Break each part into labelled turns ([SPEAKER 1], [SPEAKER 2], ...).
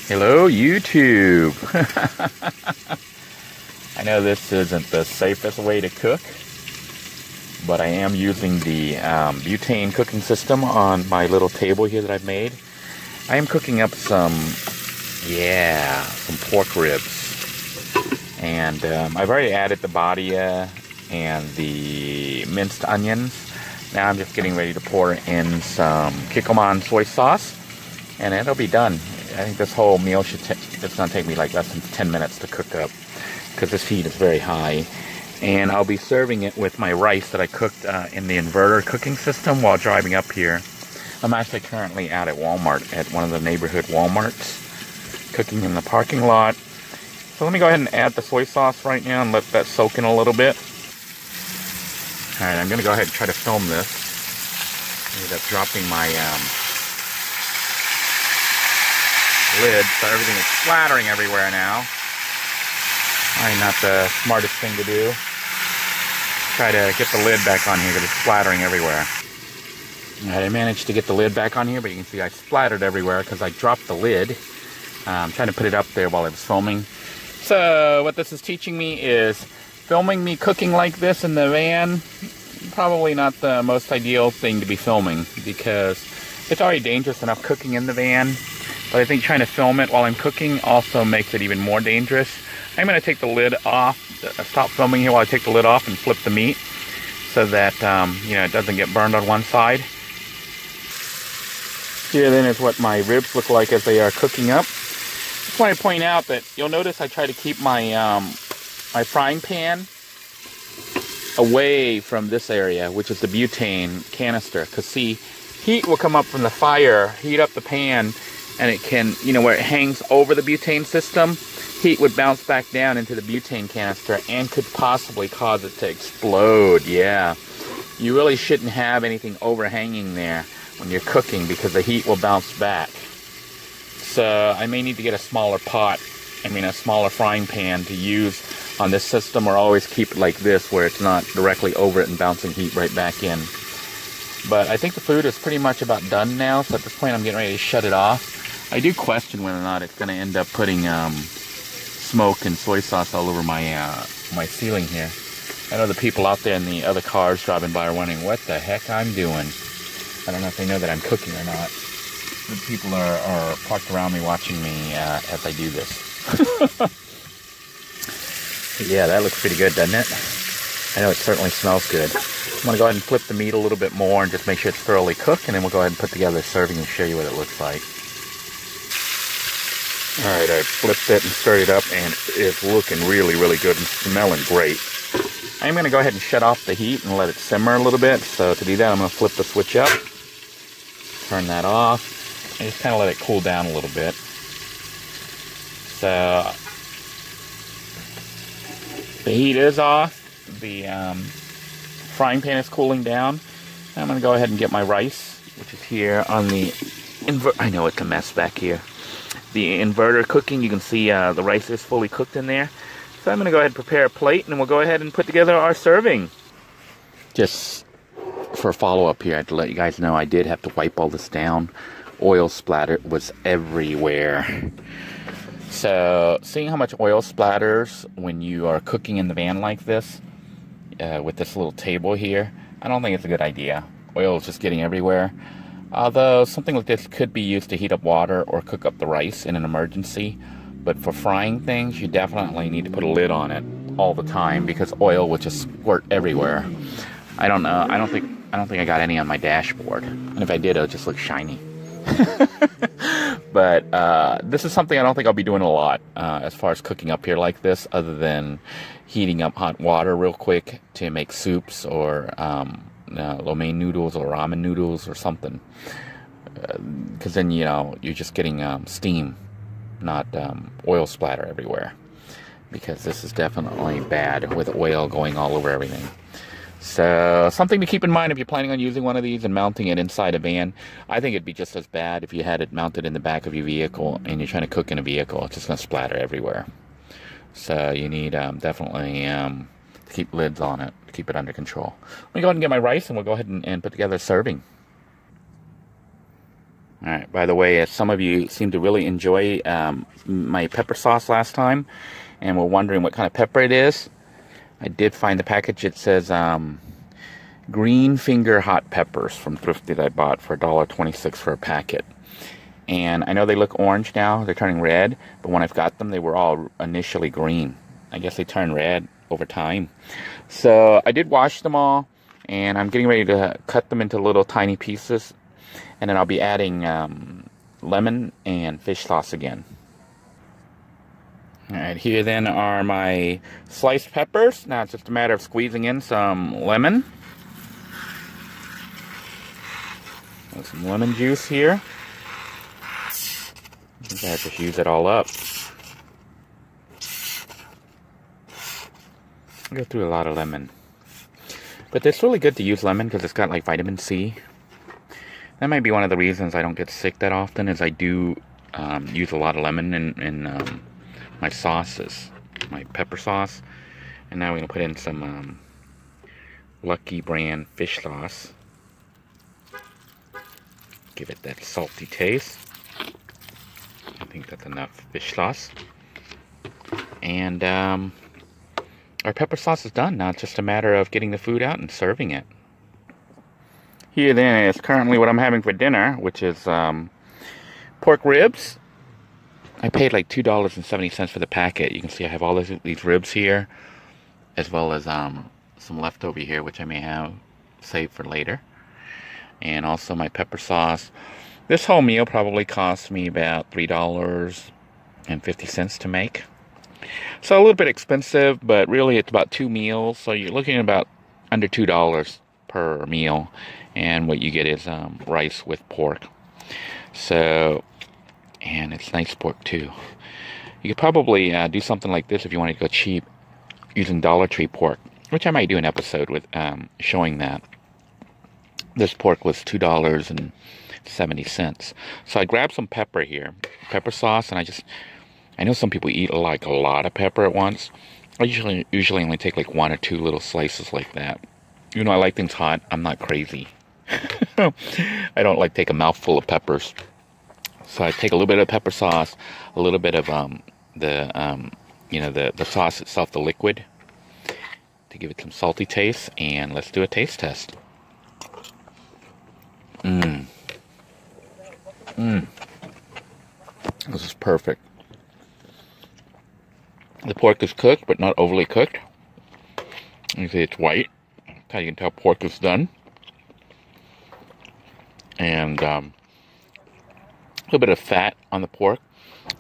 [SPEAKER 1] Hello, YouTube. I know this isn't the safest way to cook, but I am using the butane cooking system on my little table here that I've made. I am cooking up some pork ribs. And I've already added the badia and the minced onions. Now I'm just getting ready to pour in some kikkoman soy sauce, and it'll be done. I think this whole meal it's going to take me like less than 10 minutes to cook up, because this heat is very high. And I'll be serving it with my rice that I cooked in the inverter cooking system while driving up here. I'm actually currently out at Walmart, at one of the neighborhood Walmarts, cooking in the parking lot. So let me go ahead and add the soy sauce right now and let that soak in a little bit. Alright, I'm going to go ahead and try to film this. Ended up dropping my lid, so everything is splattering everywhere now. Probably not the smartest thing to do. Try to get the lid back on here because it's splattering everywhere. Alright, I managed to get the lid back on here, but you can see I splattered everywhere because I dropped the lid. I'm trying to put it up there while I was filming. So what this is teaching me is filming me cooking like this in the van, probably not the most ideal thing to be filming, because it's already dangerous enough cooking in the van. But I think trying to film it while I'm cooking also makes it even more dangerous. I'm going to take the lid off, stop filming here while I take the lid off and flip the meat so that it doesn't get burned on one side. Here then is what my ribs look like as they are cooking up. Just want to point out that you'll notice I try to keep my my frying pan away from this area, which is the butane canister, because see, heat will come up from the fire, heat up the pan, and it can, where it hangs over the butane system, heat would bounce back down into the butane canister and could possibly cause it to explode. Yeah, you really shouldn't have anything overhanging there when you're cooking, because the heat will bounce back. So I may need to get a smaller a smaller frying pan to use on this system, or always keep it like this where it's not directly over it and bouncing heat right back in. But I think the food is pretty much about done now, so at this point I'm getting ready to shut it off. I do question whether or not it's going to end up putting smoke and soy sauce all over my my ceiling here. I know the people out there in the other cars driving by are wondering what the heck I'm doing. I don't know if they know that I'm cooking or not. The people are parked around me watching me as I do this. Yeah, that looks pretty good, doesn't it? I know it certainly smells good. I'm going to go ahead and flip the meat a little bit more and just make sure it's thoroughly cooked, and then we'll go ahead and put together a serving and show you what it looks like. Alright, I flipped it and stirred it up, and it's looking really, really good and smelling great. I'm going to go ahead and shut off the heat and let it simmer a little bit. So to do that, I'm going to flip the switch up, turn that off, and just kind of let it cool down a little bit. So the heat is off, the frying pan is cooling down. I'm going to go ahead and get my rice, which is here on the I know it's a mess back here. The inverter cooking, you can see the rice is fully cooked in there. So I'm going to go ahead and prepare a plate, and we'll go ahead and put together our serving. Just for follow-up here, I had to let you guys know I did have to wipe all this down. Oil splatter was everywhere. So, seeing how much oil splatters when you are cooking in the van like this, with this little table here, I don't think it's a good idea. Oil is just getting everywhere. Although, something like this could be used to heat up water or cook up the rice in an emergency. But for frying things, you definitely need to put a lid on it all the time, because oil will just squirt everywhere. I don't know. I don't think I got any on my dashboard. And if I did, it would just look shiny. But this is something I don't think I'll be doing a lot as far as cooking up here like this, other than heating up hot water real quick to make soups or lo mein noodles or ramen noodles or something. Because then, you're just getting steam, not oil splatter everywhere. Because this is definitely bad with oil going all over everything. So, something to keep in mind if you're planning on using one of these and mounting it inside a van. I think it'd be just as bad if you had it mounted in the back of your vehicle and you're trying to cook in a vehicle. It's just going to splatter everywhere. So, you need definitely to keep lids on it, to keep it under control. Let me go ahead and get my rice, and we'll go ahead and put together a serving. All right, by the way, some of you seem to really enjoy my pepper sauce last time, and were wondering what kind of pepper it is. I did find the package. It says green finger hot peppers from Thrifty that I bought for $1.26 for a packet. And I know they look orange now. They're turning red, but when I've got them, they were all initially green. I guess they turn red over time. So I did wash them all, and I'm getting ready to cut them into little tiny pieces, and then I'll be adding lemon and fish sauce again. Alright, here then are my sliced peppers. Now it's just a matter of squeezing in some lemon. Got some lemon juice here. I think I just use it all up. I go through a lot of lemon. But it's really good to use lemon because it's got like vitamin C. That might be one of the reasons I don't get sick that often, is I do use a lot of lemon in my sauces, my pepper sauce. And now we're going to put in some Lucky brand fish sauce. Give it that salty taste. I think that's enough fish sauce. And our pepper sauce is done. Now it's just a matter of getting the food out and serving it. Here then is currently what I'm having for dinner, which is pork ribs. I paid like $2.70 for the packet. You can see I have all these ribs here, as well as some leftover here, which I may have saved for later. And also my pepper sauce. This whole meal probably cost me about $3.50 to make. So a little bit expensive, but really it's about 2 meals. So you're looking at about under $2 per meal. And what you get is rice with pork. So, and it's nice pork too. You could probably do something like this if you want to go cheap, using Dollar Tree pork, which I might do an episode with showing that. This pork was $2.70. So I grabbed some pepper here, pepper sauce, and I know some people eat like a lot of pepper at once. I usually only take like 1 or 2 little slices like that. You know, I like things hot. I'm not crazy. I don't like take a mouthful of peppers. So I take a little bit of pepper sauce, a little bit of the sauce itself, the liquid, to give it some salty taste, and let's do a taste test. This is perfect. The pork is cooked, but not overly cooked. You see it's white. That's how you can tell pork is done. And a little bit of fat on the pork.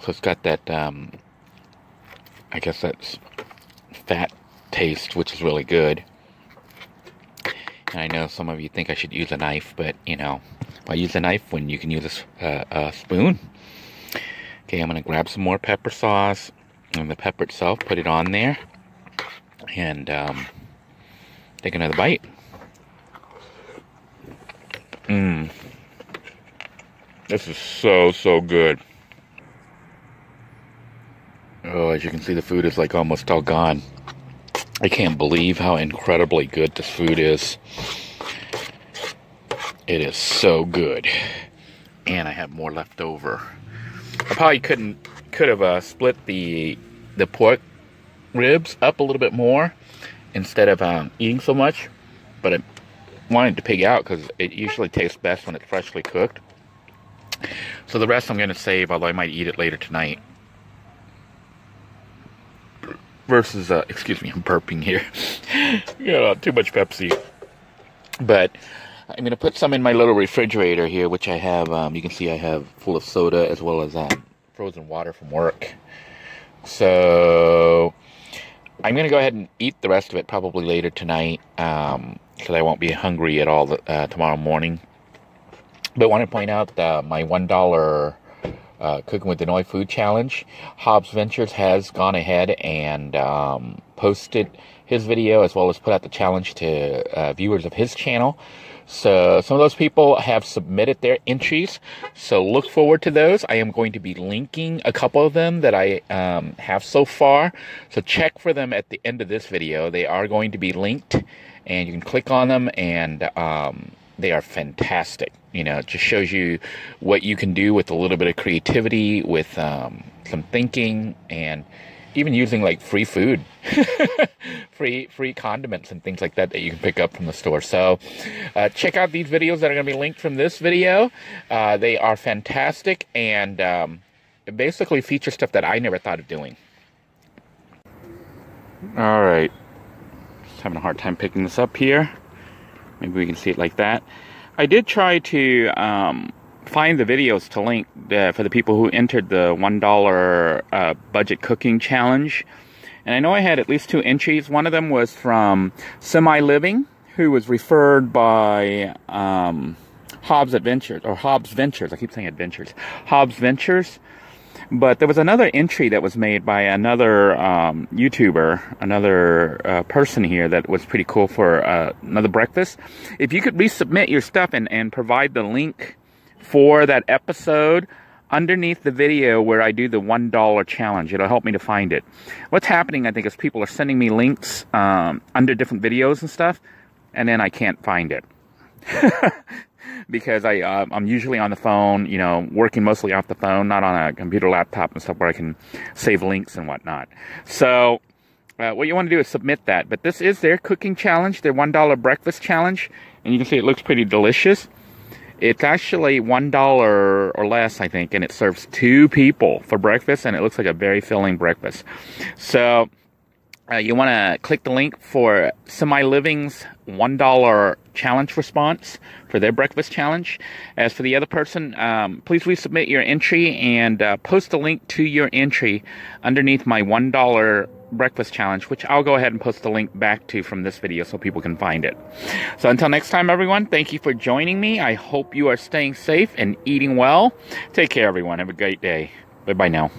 [SPEAKER 1] So it's got that, I guess that's fat taste, which is really good. And I know some of you think I should use a knife, but, you know, why use a knife when you can use a spoon? Okay, I'm going to grab some more pepper sauce and the pepper itself, put it on there, and take another bite. This is so good. Oh, as you can see, the food is like almost all gone. I can't believe how incredibly good this food is. It is so good. And I have more left over. I probably could have split the pork ribs up a little bit more instead of eating so much, but I wanted to pig out because it usually tastes best when it's freshly cooked. So the rest I'm going to save, although I might eat it later tonight. Versus, excuse me, I'm burping here. Too much Pepsi. But I'm going to put some in my little refrigerator here, which I have, you can see I have full of soda as well as frozen water from work. So I'm going to go ahead and eat the rest of it probably later tonight, so I won't be hungry at all tomorrow morning. But I want to point out my $1 Cooking with Denoy Food Challenge. Hobbs Ventures has gone ahead and posted his video, as well as put out the challenge to viewers of his channel. So some of those people have submitted their entries, so look forward to those. I am going to be linking a couple of them that I have so far, so check for them at the end of this video. They are going to be linked, and you can click on them and they are fantastic. You know, it just shows you what you can do with a little bit of creativity, with some thinking, and even using like free food, free condiments and things like that you can pick up from the store. So check out these videos that are going to be linked from this video. They are fantastic, and it basically feature stuff that I never thought of doing. All right, just having a hard time picking this up here. Maybe we can see it like that. I did try to find the videos to link for the people who entered the $1 budget cooking challenge. And I know I had at least 2 entries. One of them was from Semi-Living, who was referred by Hobbs Adventures, or Hobbs Ventures. I keep saying Adventures. Hobbs Ventures. But there was another entry that was made by another YouTuber, another person here that was pretty cool for another breakfast. If you could resubmit your stuff and provide the link for that episode underneath the video where I do the $1 challenge, it'll help me to find it. What's happening, I think, is people are sending me links under different videos and stuff, and then I can't find it. Because I'm usually on the phone, you know, working mostly off the phone, not on a computer laptop and stuff where I can save links and whatnot. So what you want to do is submit that. But this is their cooking challenge, their $1 breakfast challenge. And you can see it looks pretty delicious. It's actually $1 or less, I think, and it serves 2 people for breakfast, and it looks like a very filling breakfast. So you want to click the link for Semi-Living's $1 challenge response for their breakfast challenge. As for the other person, please resubmit your entry and post a link to your entry underneath my $1 breakfast challenge, which I'll go ahead and post the link back to from this video so people can find it. So until next time, everyone, thank you for joining me. I hope you are staying safe and eating well. Take care, everyone. Have a great day. Bye-bye now.